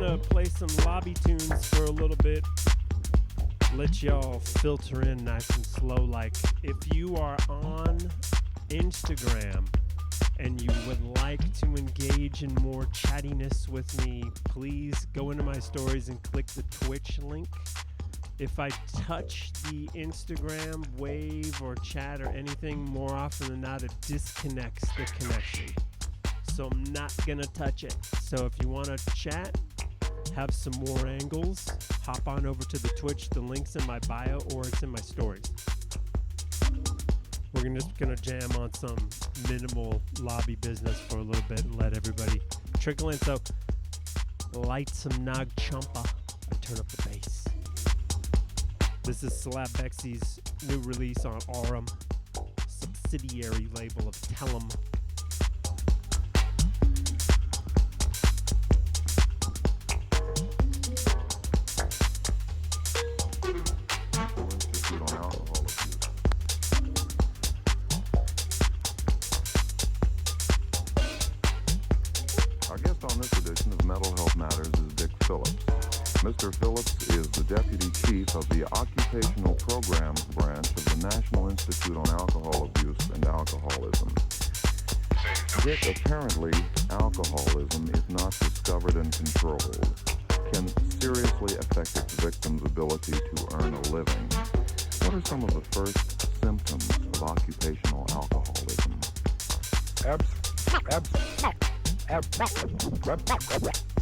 gonna play some lobby tunes for a little bit. Let y'all filter in nice and slow. Like, if you are on Instagram and you would like to engage in more chattiness with me, please go into my stories and click the Twitch link. If I touch the Instagram wave or chat or anything, more often than not, it disconnects the connection. So I'm not gonna touch it. So if you wanna chat, have some more angles, hop on over to the Twitch. The link's in my bio or it's in my stories. We're just gonna jam on some minimal lobby business for a little bit and let everybody trickle in. So light some Nag Champa and turn up the bass. This is Slap Bexy's new release on Aurum, subsidiary label of Tellum. Mr. Phillips is the Deputy Chief of the Occupational Programs Branch of the National Institute on Alcohol Abuse and Alcoholism. Dick, apparently, alcoholism, if not discovered and controlled, can seriously affect its victim's ability to earn a living. What are some of the first symptoms of occupational alcoholism?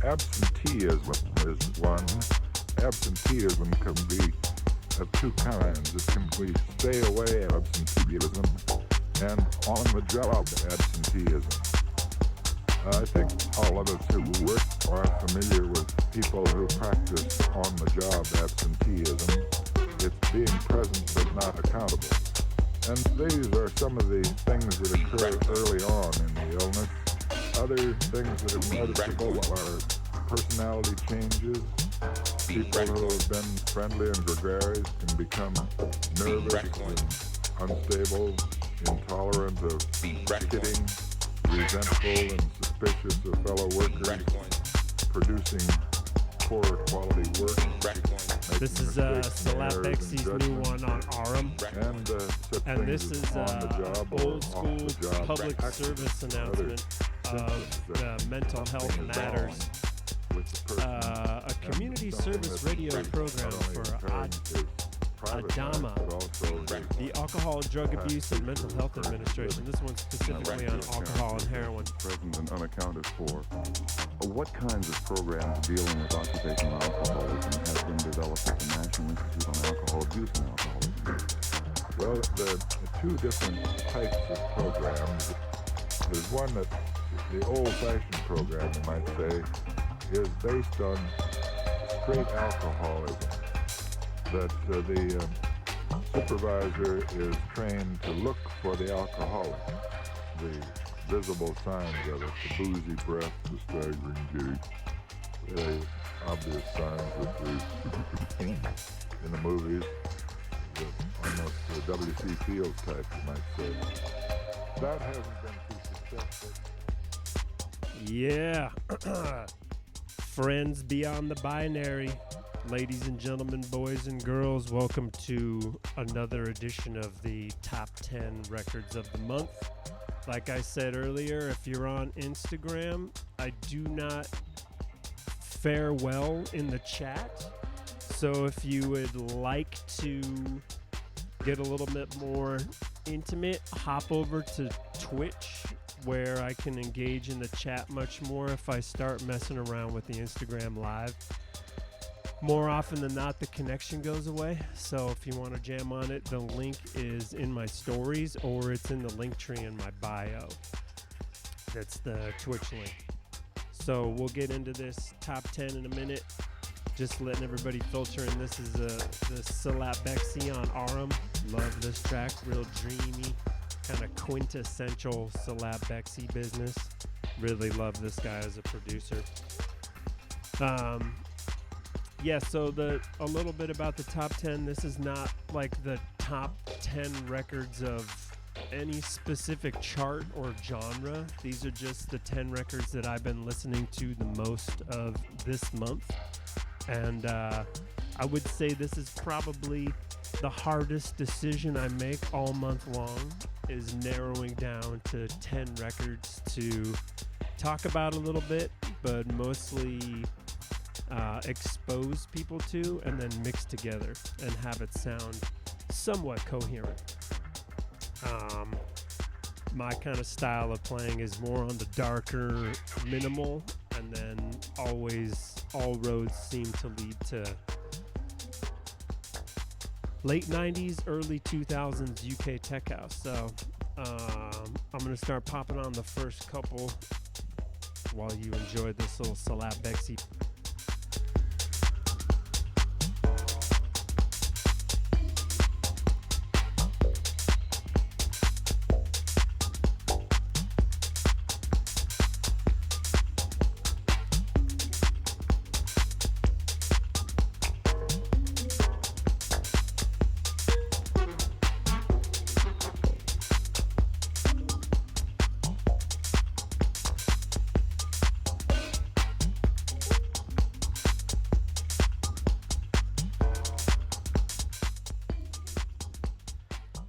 Absenteeism is one. Absenteeism can be of two kinds. It can be stay away absenteeism and on the job absenteeism. I think all of us who work are familiar with people who practice on the job absenteeism. It's being present but not accountable. And these are some of the things that occur early on in the illness. Other things that are noticeable are personality changes. People who have been friendly and gregarious can become nervous and unstable, intolerant of kidding, resentful and suspicious of fellow workers, producing poor quality work. This is Slap Bexy's new one on Aurum. And this is old school public service announcement of the Mental Health Matters, a community service radio program for ADAMA, the Alcohol, Drug Abuse, and Mental Health Administration. This one's specifically on alcohol and heroin. Present and unaccounted for. What kinds of programs dealing with occupational alcoholism have been developed at the National Institute on Alcohol Abuse and Alcoholism? Well, the two different types of programs. There's one that the old-fashioned program, you might say, is based on straight alcoholism. That the supervisor is trained to look for the alcoholic, the visible signs of it, the boozy breath, the staggering gait, the obvious signs that we in the movies, almost the W.C. Fields type, you might say. That hasn't been too successful. Yeah. Friends beyond the binary. Ladies and gentlemen, boys and girls, welcome to another edition of the Top 10 Records of the Month. Like I said earlier, if you're on Instagram, I do not fare well in the chat. So if you would like to get a little bit more intimate, hop over to Twitch, where I can engage in the chat much more if I start messing around with the Instagram Live. More often than not, the connection goes away. So if you want to jam on it, the link is in my stories or it's in the link tree in my bio. That's the Twitch link. So we'll get into this top 10 in a minute. Just letting everybody filter in. This is the Slap Bexy on Aurum. Love this track. Real dreamy, kind of quintessential Slap Bexy business. Really love this guy as a producer. Yeah, so a little bit about the top 10. This is not like the top 10 records of any specific chart or genre. These are just the 10 records that I've been listening to the most of this month. And I would say this is probably the hardest decision I make all month long, is narrowing down to 10 records to talk about a little bit, but mostly expose people to and then mix together and have it sound somewhat coherent. My kind of style of playing is more on the darker minimal, and then always all roads seem to lead to late 90s, early 2000s UK tech house. So I'm going to start popping on the first couple while you enjoy this little Salat Bexy.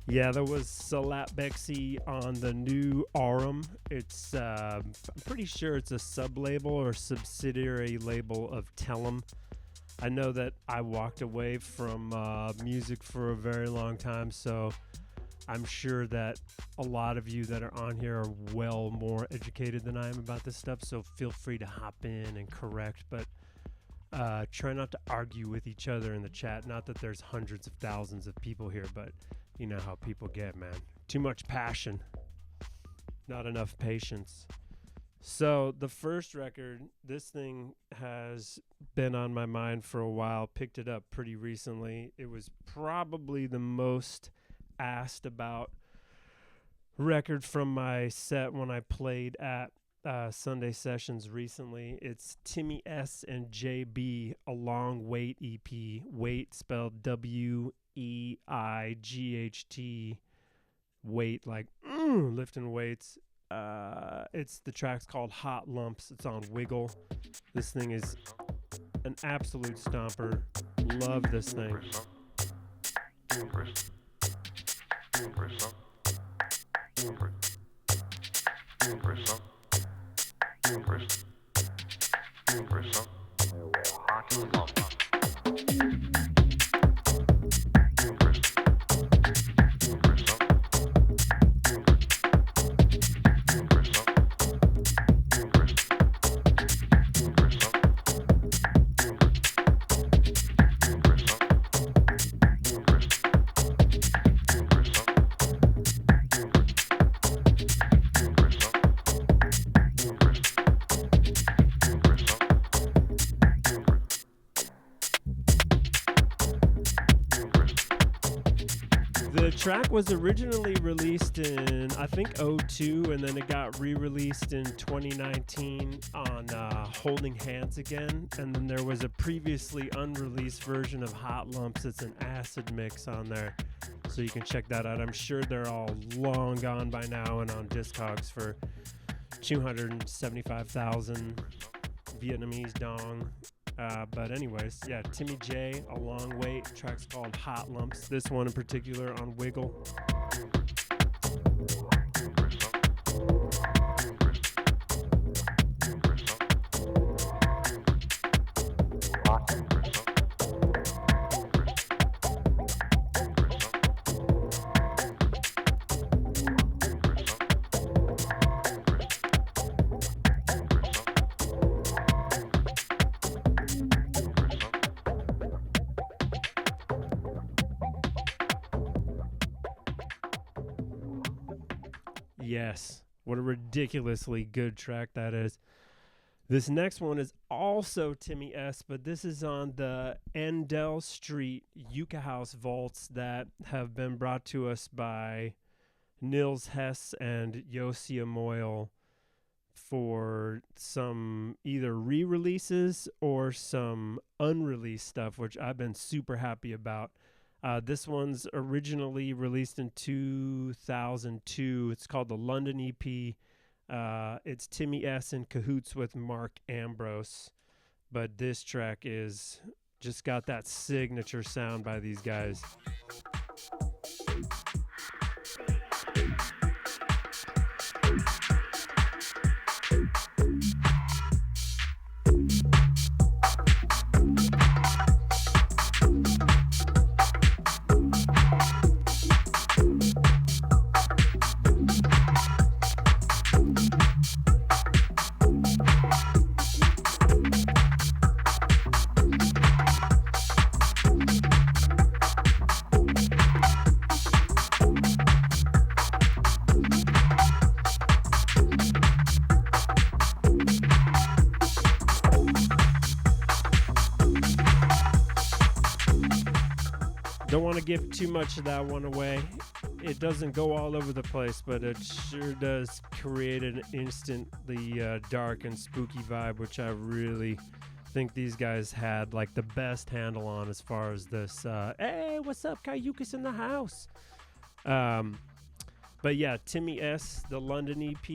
Yeah, there was Salat Bexy on the new Aurum. It's I'm pretty sure it's a sub-label or subsidiary label of Tellum. I know that I walked away from music for a very long time, so I'm sure that a lot of you that are on here are well more educated than I am about this stuff, so feel free to hop in and correct, but try not to argue with each other in the chat. Not that there's hundreds of thousands of people here, but you know how people get, man. Too much passion, not enough patience. So the first record, this thing has been on my mind for a while. Picked it up pretty recently. It was probably the most asked about record from my set when I played at Sunday Sessions recently. It's Timmy S and JB, A Long Wait EP. Wait spelled WEIGHT. Weight, like lifting weights. It's the track's called Hot Lumps. It's on Wiggle. This thing is an absolute stomper. Love this thing. The track was originally released in, I think, '02, and then it got re-released in 2019 on Holding Hands Again, and then there was a previously unreleased version of Hot Lumps. It's an acid mix on there, so you can check that out. I'm sure they're all long gone by now and on Discogs for 275,000 Vietnamese dong. But anyways, yeah, Timmy J, A Long Wait, track's called Hot Lumps. This one in particular on Wiggle. Yes, what a ridiculously good track that is. This next one is also Timmy S, but this is on the Endell Street Yucca House vaults that have been brought to us by Nils Hess and Yosia Moyle for some either re-releases or some unreleased stuff, which I've been super happy about. This one's originally released in 2002. It's called the London EP. It's Timmy S in cahoots with Mark Ambrose. But this track is just got that signature sound by these guys. Don't want to give too much of that one away. It doesn't go all over the place, but it sure does create an instantly dark and spooky vibe, which I really think these guys had like the best handle on as far as this. Hey, what's up, Kayukas in the house? But yeah, Timmy S, the London EP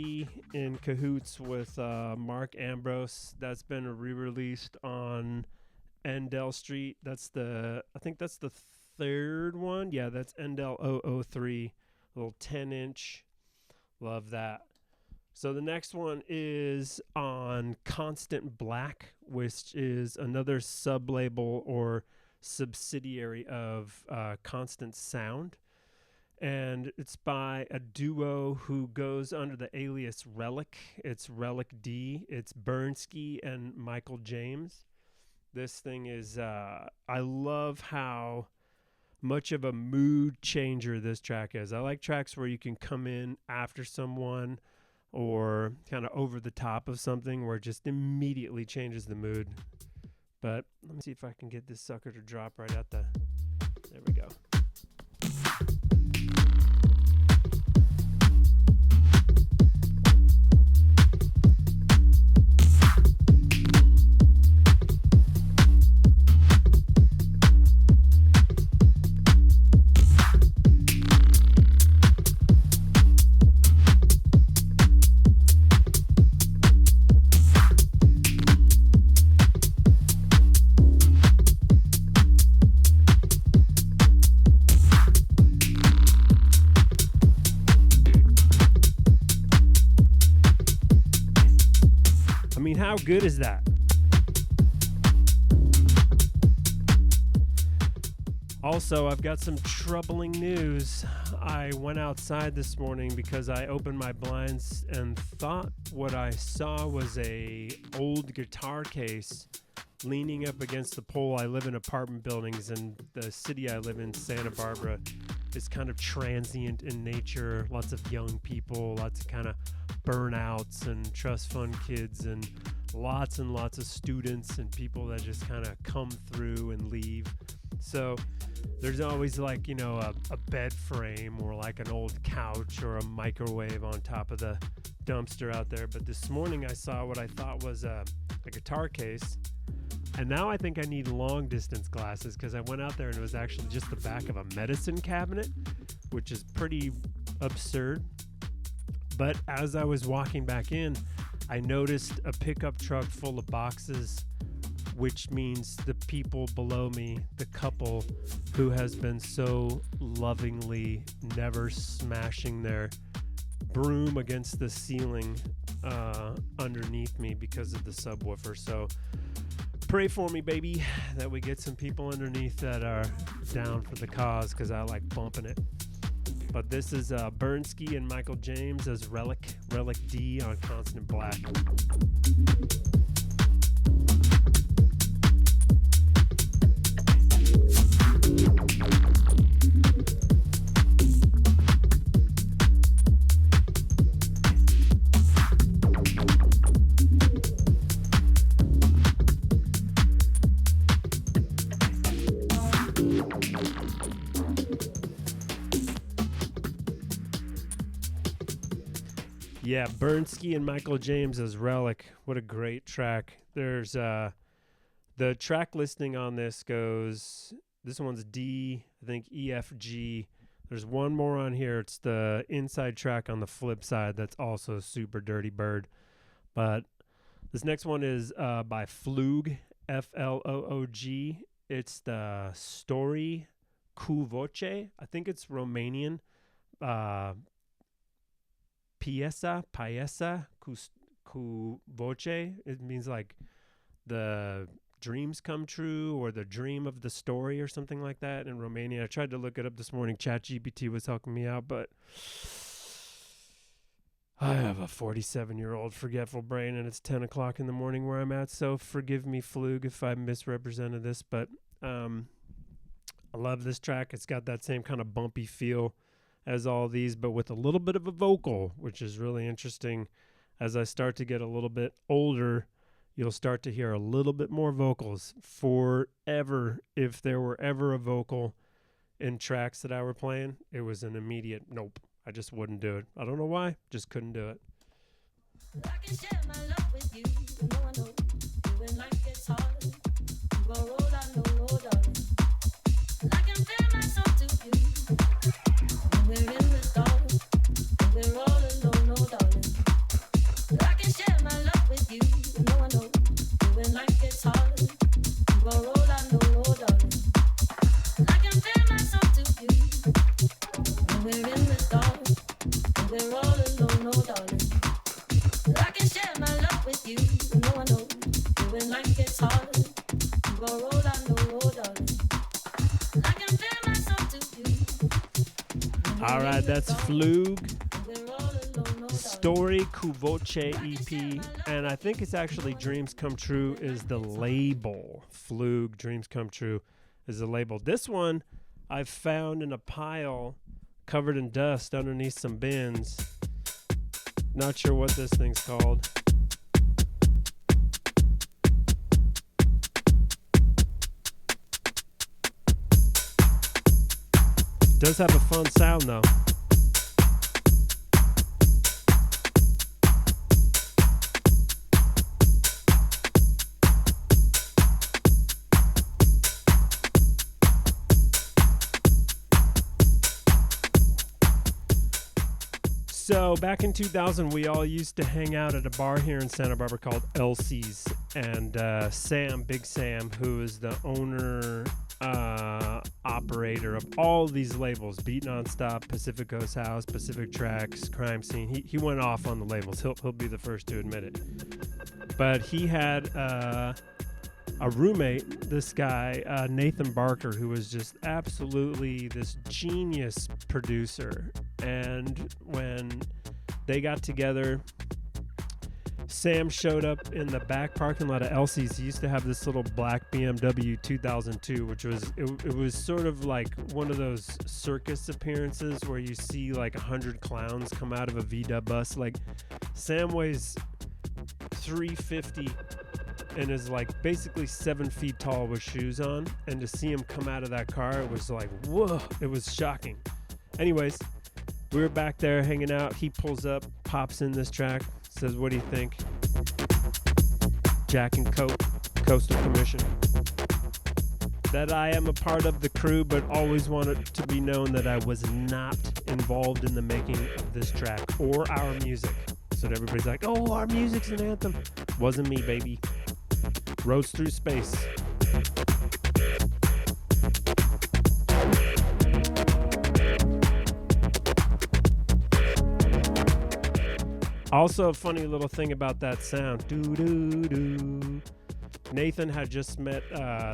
in cahoots with Mark Ambrose. That's been re-released on Endell Street. I think that's the third one. Yeah, that's Endell 003, little 10-inch. Love that. So the next one is on Constant Black, which is another sub-label or subsidiary of Constant Sound. And it's by a duo who goes under the alias Relic. It's Relic D. It's Bernski and Michael James. This thing is, I love how much of a mood changer this track is. I like tracks where you can come in after someone or kind of over the top of something where it just immediately changes the mood. But let me see if I can get this sucker to drop right at the... There we go. How good is that? Also, I've got some troubling news. I went outside this morning because I opened my blinds and thought what I saw was a old guitar case leaning up against the pole. I live in apartment buildings, and the city I live in, Santa Barbara, is kind of transient in nature. Lots of young people, lots of kind of burnouts and trust fund kids, and lots of students and people that just kind of come through and leave. So there's always like, you know, a bed frame or like an old couch or a microwave on top of the dumpster out there. But this morning I saw what I thought was a guitar case. And now I think I need long distance glasses because I went out there and it was actually just the back of a medicine cabinet, which is pretty absurd. But as I was walking back in, I noticed a pickup truck full of boxes, which means the people below me, the couple who has been so lovingly never smashing their broom against the ceiling underneath me because of the subwoofer. So pray for me, baby, that we get some people underneath that are down for the cause, because I like bumping it. But this is Bernski and Michael James as Relic D on Constant Black. Yeah, Bernski and Michael James as Relic. What a great track. There's the track listing on this goes This one's D, I think E, F, G. There's one more on here. It's the inside track on the flip side that's also super Dirty Bird. But this next one is by Floog, Floog. It's the Story Cu Voce. I think it's Romanian. Piesa, cu voce. It means like the dreams come true or the dream of the story or something like that in Romania. I tried to look it up this morning. ChatGPT was helping me out, but I have a 47-year-old forgetful brain, and it's 10 o'clock in the morning where I'm at, so forgive me, Floog, if I misrepresented this, but I love this track. It's got that same kind of bumpy feel as all these, but with a little bit of a vocal, which is really interesting. As I start to get a little bit older, you'll start to hear a little bit more vocals. Forever, if there were ever a vocal in tracks that I were playing, it was an immediate nope. I just wouldn't do it. I don't know why, just couldn't do it. I can share my love with you, no one knows. When life gets hard, you gon' roll, I know, oh darling. I can feel myself to you. When we're in the dark, when we're all alone, oh darling. I can share my love with you, no one knows. When life gets hard, you gon' roll, I know, oh darling. I can feel myself to you. When we're in the dark, when we're all alone, oh darling. I can share my love with you, no one knows. When life gets hard, you gon' roll, I know, oh darling. I can feel myself to you. All right, that's Floog, Story Cu Voce EP, and I think it's actually Dreams Come True is the label. Floog, Dreams Come True is the label. This one I've found in a pile covered in dust underneath some bins. Not sure what this thing's called. Does have a fun sound though. So back in 2000, we all used to hang out at a bar here in Santa Barbara called Elsie's, and Sam, Big Sam, who is the owner, operator of all these labels, Beat Nonstop, Pacific Coast House, Pacific Tracks, Crime Scene. He went off on the labels. He'll be the first to admit it. But he had a roommate, this guy, Nathan Barker, who was just absolutely this genius producer. And when they got together, Sam showed up in the back parking lot of Elsie's. He used to have this little black BMW 2002, which was it was sort of like one of those circus appearances where you see like 100 clowns come out of a VW bus. Like Sam weighs 350 and is like basically 7 feet tall with shoes on, and to see him come out of that car, it was like, whoa, it was shocking. Anyways, we were back there hanging out. He pulls up, pops in this track, says, what do you think? Jack and Coke, Coastal Commission. That I am a part of the crew, but always wanted to be known that I was not involved in the making of this track or our music. So that everybody's like, oh, our music's an anthem. Wasn't me, baby. Roads Through Space. Also, a funny little thing about that sound. Doo-doo-doo. Nathan had just met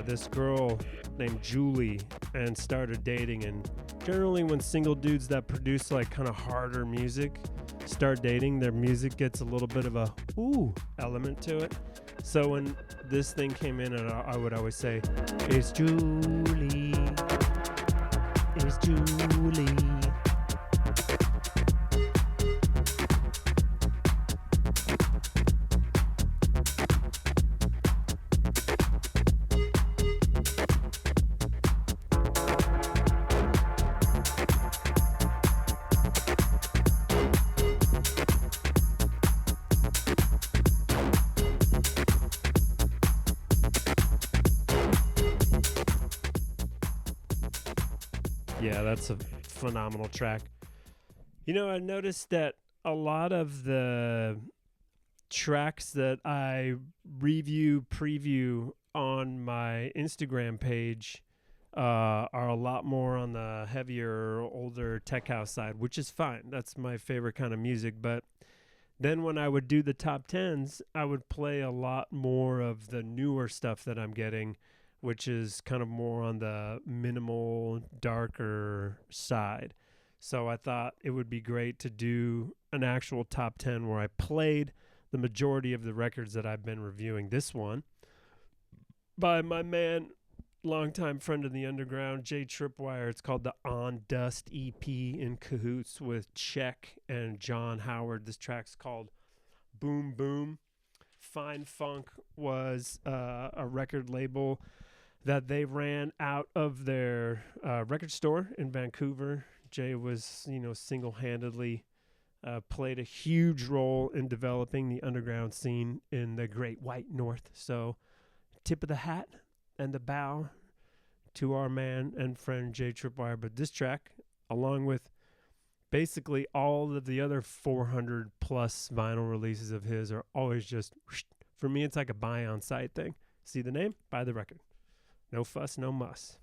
this girl named Julie and started dating. And generally when single dudes that produce like kind of harder music start dating, their music gets a little bit of a ooh element to it. So when this thing came in, and I would always say, it's Julie, it's Julie. that's a phenomenal track. You know, I noticed that a lot of the tracks that I preview on my Instagram page are a lot more on the heavier, older tech house side, which is fine. That's my favorite kind of music. But then when I would do the top 10s, I would play a lot more of the newer stuff that I'm getting, which is kind of more on the minimal, darker side. So I thought it would be great to do an actual top 10 where I played the majority of the records that I've been reviewing. This one by my man, longtime friend of the underground, Jay Tripwire. It's called the On Dust EP in cahoots with Check and John Howard. This track's called Boom Boom. Fine Funk was a record label that they ran out of their record store in Vancouver. Jay was, single-handedly played a huge role in developing the underground scene in the Great White North. So, tip of the hat and the bow to our man and friend Jay Tripwire. But this track, along with basically all of the other 400 plus vinyl releases of his, are always just, for me, it's like a buy on site thing. See the name? Buy the record. No fuss, no muss.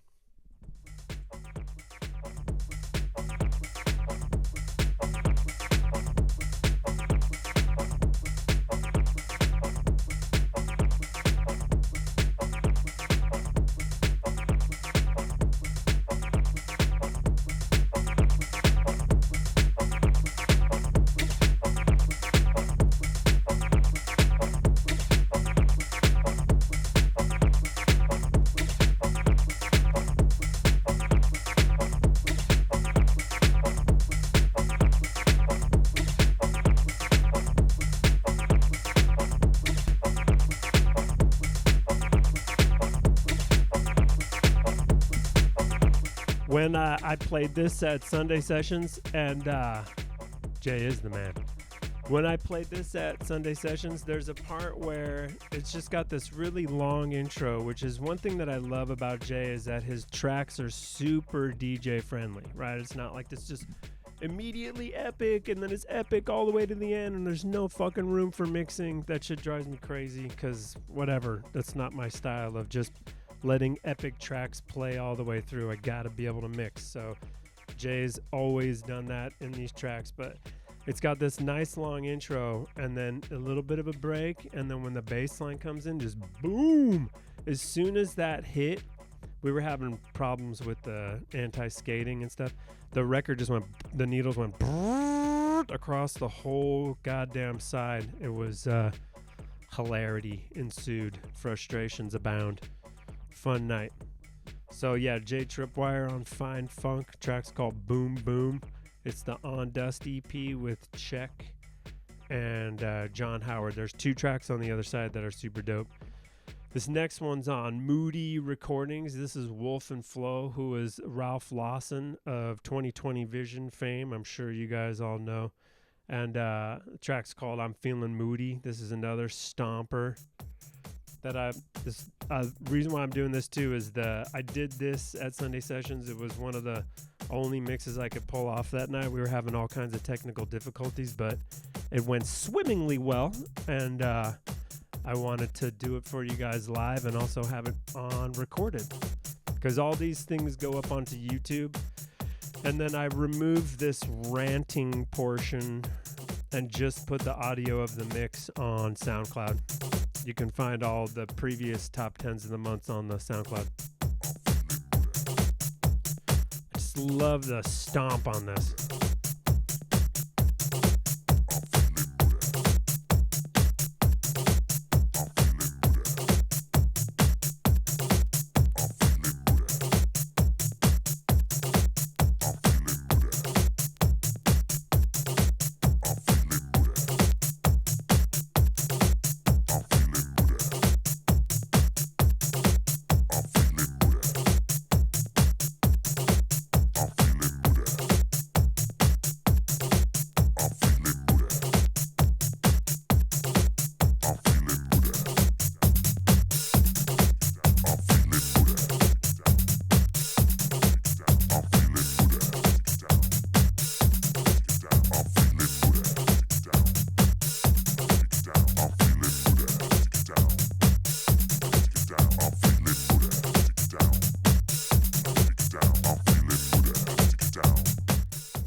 When I played this at Sunday Sessions, and Jay is the man. When I played this at Sunday Sessions, there's a part where it's just got this really long intro, which is one thing that I love about Jay, is that his tracks are super DJ friendly, right? It's not like this just immediately epic and then it's epic all the way to the end and there's no fucking room for mixing. That shit drives me crazy because whatever, that's not my style of just letting epic tracks play all the way through. I gotta be able to mix. So Jay's always done that in these tracks, but it's got this nice long intro and then a little bit of a break, and then when the bass line comes in, just boom. As soon as that hit, we were having problems with the anti-skating and stuff. The record just went, the needles went across the whole goddamn side. It was hilarity ensued, frustrations abound. Fun night. So yeah, Jay Tripwire on Fine Funk. Track's called Boom Boom. It's the On Dust EP with Check and John Howard. There's 2 tracks on the other side that are super dope. This next one's on Moody Recordings. This is Wolf and Flo, who is Ralph Lawson of 2020 Vision fame. I'm sure you guys all know. And the track's called I'm Feeling Moody. This is another stomper that reason why I'm doing this too is I did this at Sunday Sessions. It was one of the only mixes I could pull off that night. We were having all kinds of technical difficulties, but it went swimmingly well, and I wanted to do it for you guys live and also have it on recorded, because all these things go up onto YouTube, and then I removed this ranting portion and just put the audio of the mix on SoundCloud. You can find all the previous top 10s of the months on the SoundCloud. I just love the stomp on this.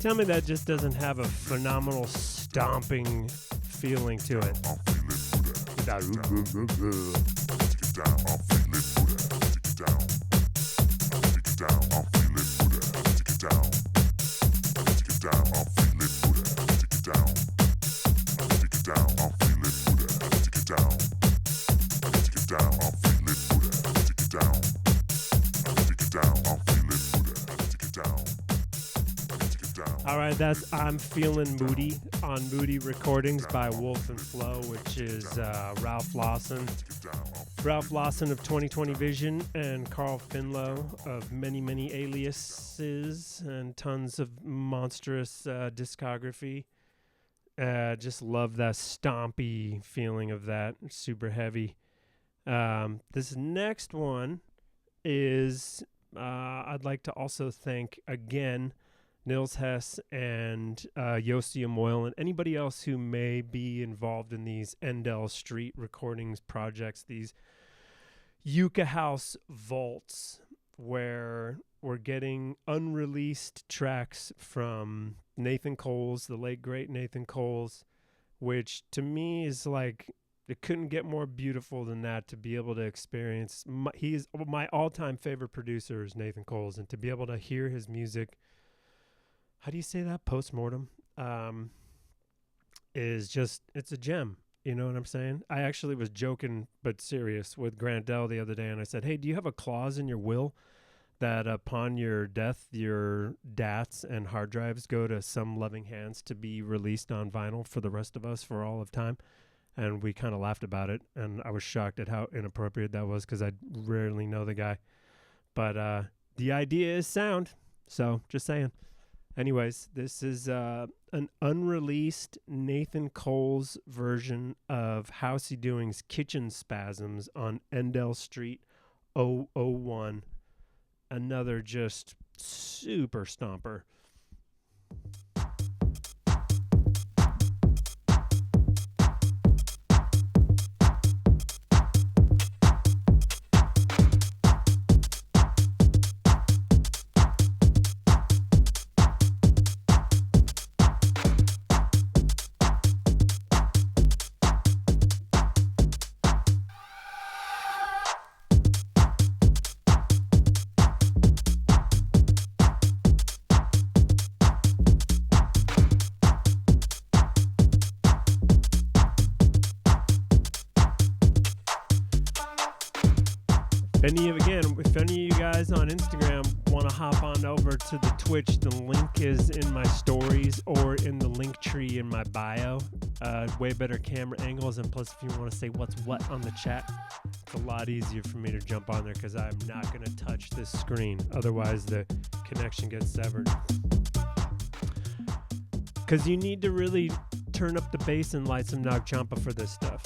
tell me that just doesn't have a phenomenal stomping feeling to it. All right, that's I'm Feeling Moody on Moody Recordings by Wolf and Flow, which is Ralph Lawson. Ralph Lawson of 2020 Vision and Carl Finlow of many, many aliases and tons of monstrous discography. Just love that stompy feeling of that. Super heavy. This next one is, I'd like to also thank again Nils Hess and Yossi Amoyle and anybody else who may be involved in these Endell Street recordings projects, these Yucca House vaults, where we're getting unreleased tracks from Nathan Coles, the late great Nathan Coles, which to me is like, it couldn't get more beautiful than that, to be able to experience. He's my all-time favorite producer is Nathan Coles, and to be able to hear his music, how do you say that? Postmortem, is just, it's a gem. You know what I'm saying? I actually was joking but serious with Grant Dell the other day, and I said, hey, do you have a clause in your will that upon your death, your DATs and hard drives go to some loving hands to be released on vinyl for the rest of us for all of time? And we kind of laughed about it, and I was shocked at how inappropriate that was because I rarely know the guy. But the idea is sound, so just saying. Anyways, this is an unreleased Nathan Coles version of Housey Doing's Kitchen Spasms on Endell Street 001. Another just super stomper. If any of you guys on Instagram want to hop on over to the Twitch, the link is in my stories or in the link tree in my bio. Way better camera angles, and plus if you want to say what's what on the chat, it's a lot easier for me to jump on there because I'm not going to touch this screen. Otherwise the connection gets severed. Because you need to really turn up the bass and light some Nag Champa for this stuff.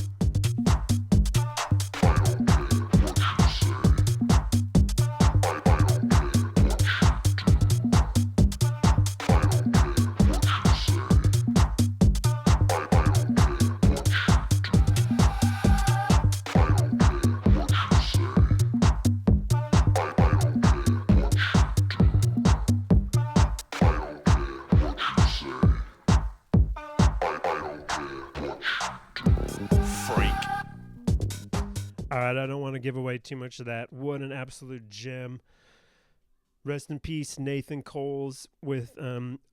I don't want to give away too much of that. What an absolute gem. Rest in peace, Nathan Coles, with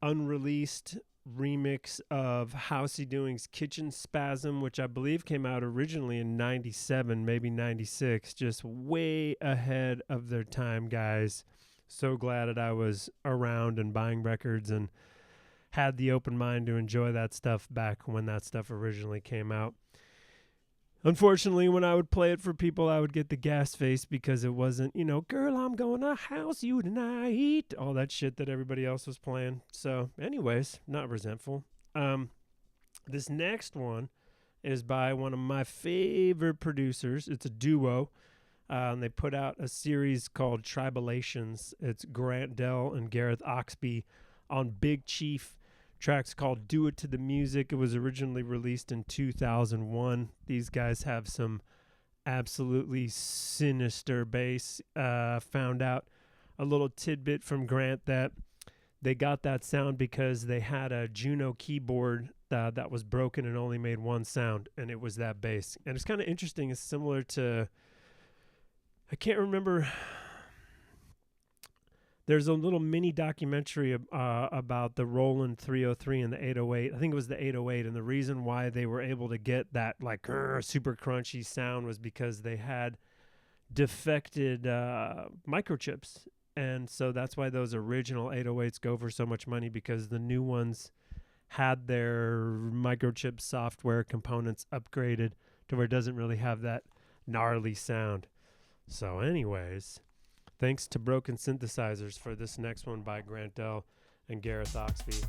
unreleased remix of Housey Doing's Kitchen Spasm, which I believe came out originally in 97, maybe 96. Just way ahead of their time, guys. So glad that I was around and buying records and had the open mind to enjoy that stuff back when that stuff originally came out. Unfortunately, when I would play it for people, I would get the gas face because it wasn't, girl, I'm gonna house you tonight. All that shit that everybody else was playing. So, anyways, not resentful. This next one is by one of my favorite producers. It's a duo. And they put out a series called Tribalations. It's Grant Dell and Gareth Oxby on Big Chief. Track's called Do It to the Music. It was originally released in 2001. These guys have some absolutely sinister bass. Found out a little tidbit from Grant that they got that sound because they had a Juno keyboard that was broken and only made one sound, and it was that bass. And it's kind of interesting. It's similar to, I can't remember. There's a little mini documentary about the Roland 303 and the 808. I think it was the 808, and the reason why they were able to get that like super crunchy sound was because they had defected microchips. And so that's why those original 808s go for so much money, because the new ones had their microchip software components upgraded to where it doesn't really have that gnarly sound. So anyways, thanks to Broken Synthesizers for this next one by Grant Dell and Gareth Oxby.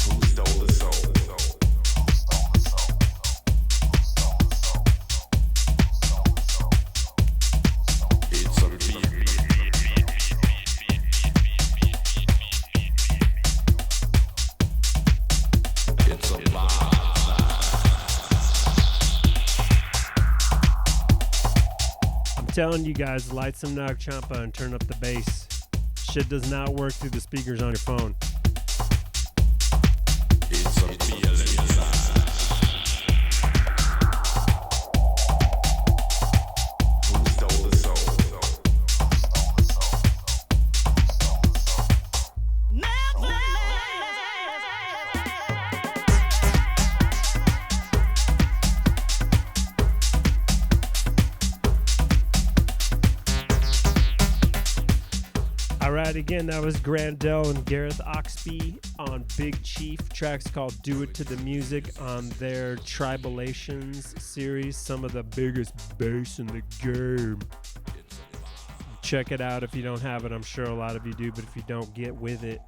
Who stole the soul? Telling you guys, light some Nag Champa and turn up the bass. Shit does not work through the speakers on your phone. It's a feeling inside. Who stole the soul? Alright, again, that was Grant Dell and Gareth Oxby on Big Chief. Track's called Do It to the Music on their Tribalations series. Some of the biggest bass in the game. Check it out if you don't have it. I'm sure a lot of you do, but if you don't, get with it.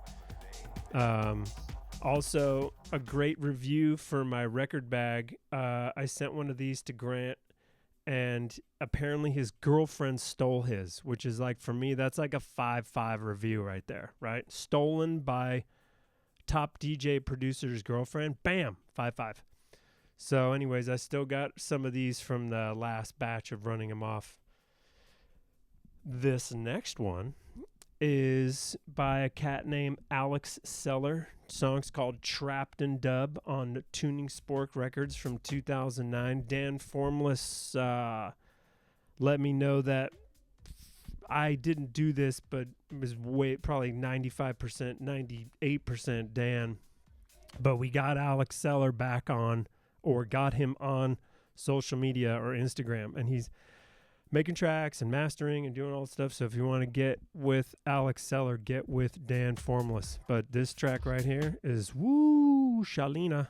Also, a great review for my record bag. I sent one of these to Grant, and apparently his girlfriend stole his, which is like, for me, that's like a 5-5 review right there, right? Stolen by top DJ producer's girlfriend. Bam, 5-5. So anyways, I still got some of these from the last batch of running them off. This next one is by a cat named Alex Seller. Song's called Trapped in Dub on Tuning Spork Records from 2009. Dan Formless let me know that I didn't do this, but it was probably 95%, 98% Dan. But we got Alex Seller back on, or got him on social media or Instagram, and he's making tracks and mastering and doing all this stuff. So if you want to get with Alex Seller, get with Dan Formless. But this track right here is Woo Shalina.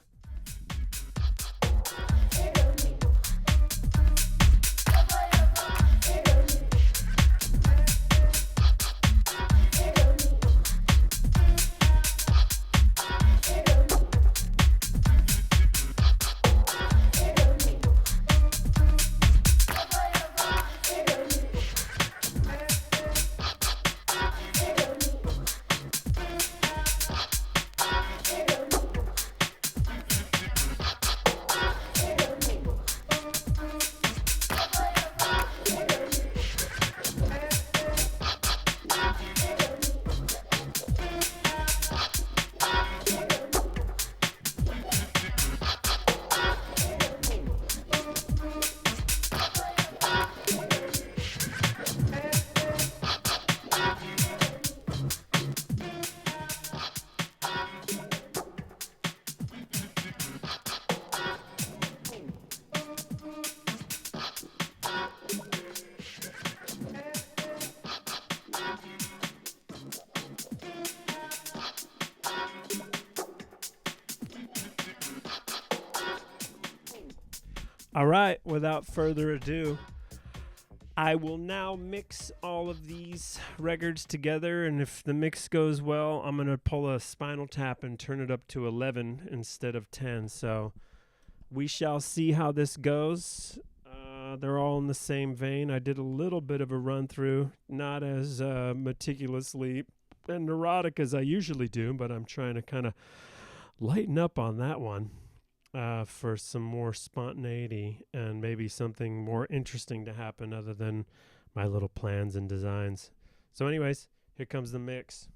All right, without further ado, I will now mix all of these records together, and if the mix goes well, I'm going to pull a Spinal Tap and turn it up to 11 instead of 10. So we shall see how this goes. They're all in the same vein. I did a little bit of a run-through, not as meticulously and neurotic as I usually do, but I'm trying to kind of lighten up on that one. for some more spontaneity and maybe something more interesting to happen other than my little plans and designs. So anyways, here comes the mix.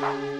Freak.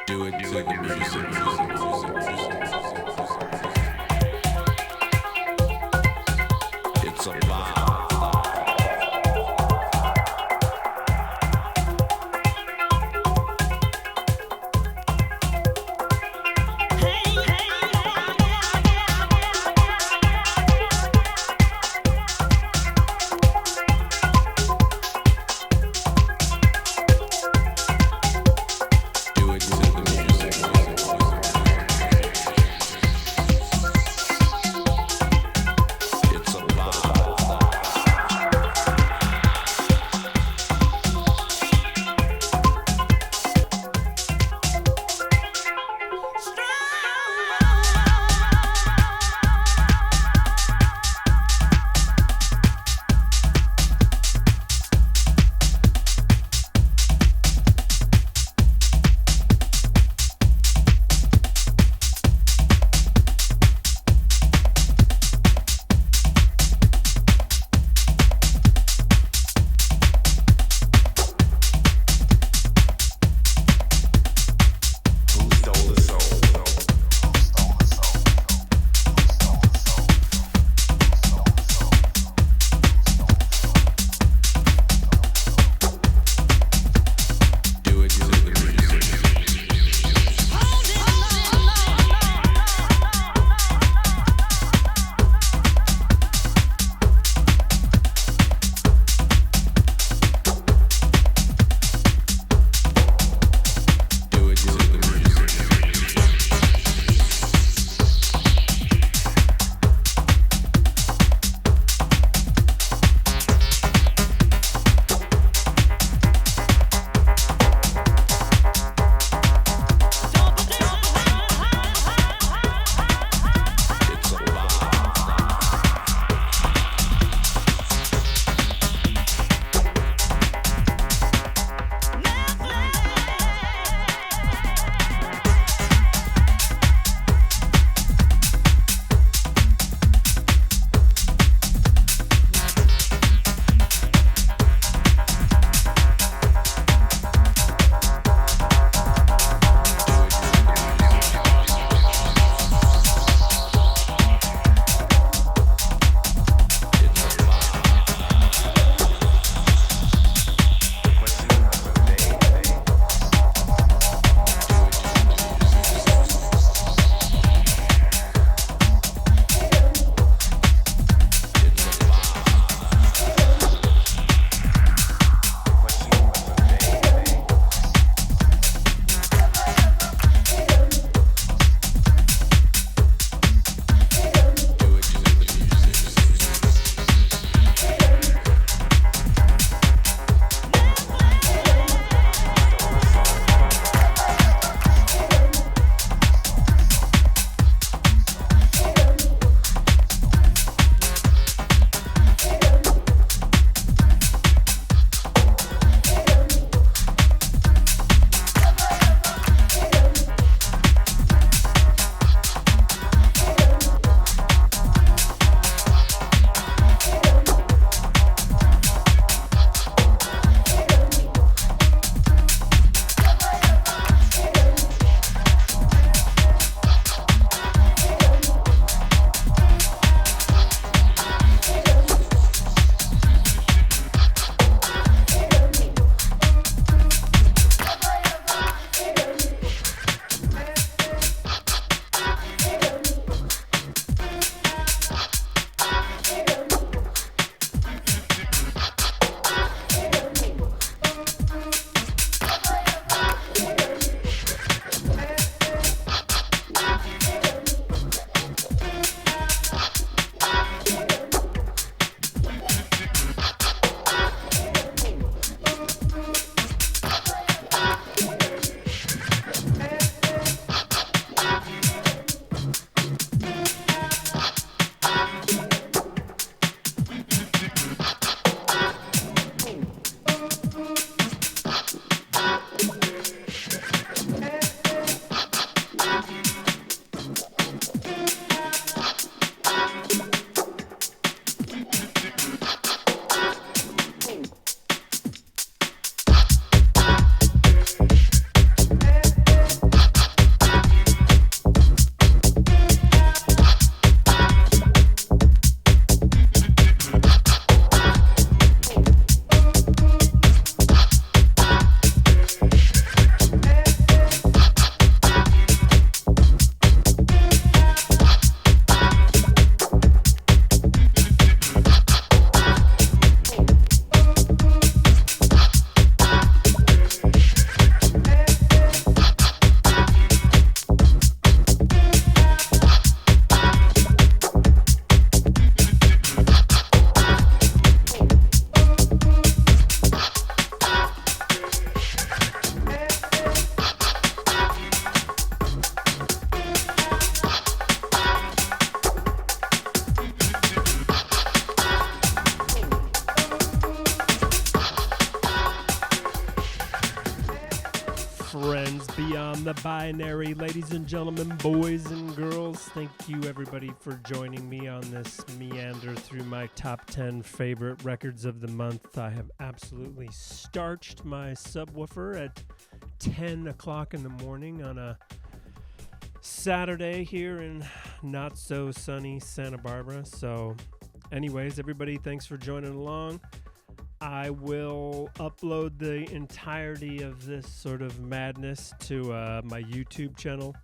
Do it to the music. It's a vibe. Do it to the music. beyond the binary. Ladies and gentlemen, boys and girls, thank you everybody for joining me on this meander through my top 10 favorite records of the month. I have absolutely starched my subwoofer at 10 o'clock in the morning on a Saturday here in not so sunny Santa Barbara. So anyways, everybody, thanks for joining along. I will upload the entirety of this sort of madness to my YouTube channel.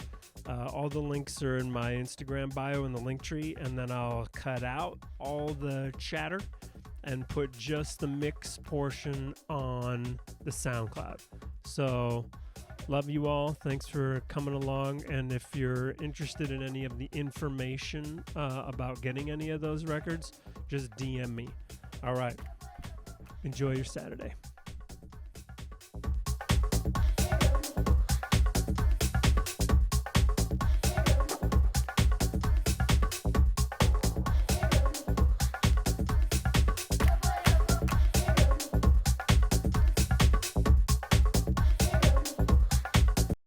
All the links are in my Instagram bio in the link tree, and then I'll cut out all the chatter and put just the mix portion on the SoundCloud. So, love you all. Thanks for coming along. And if you're interested in any of the information about getting any of those records, just DM me. All right. Enjoy your Saturday.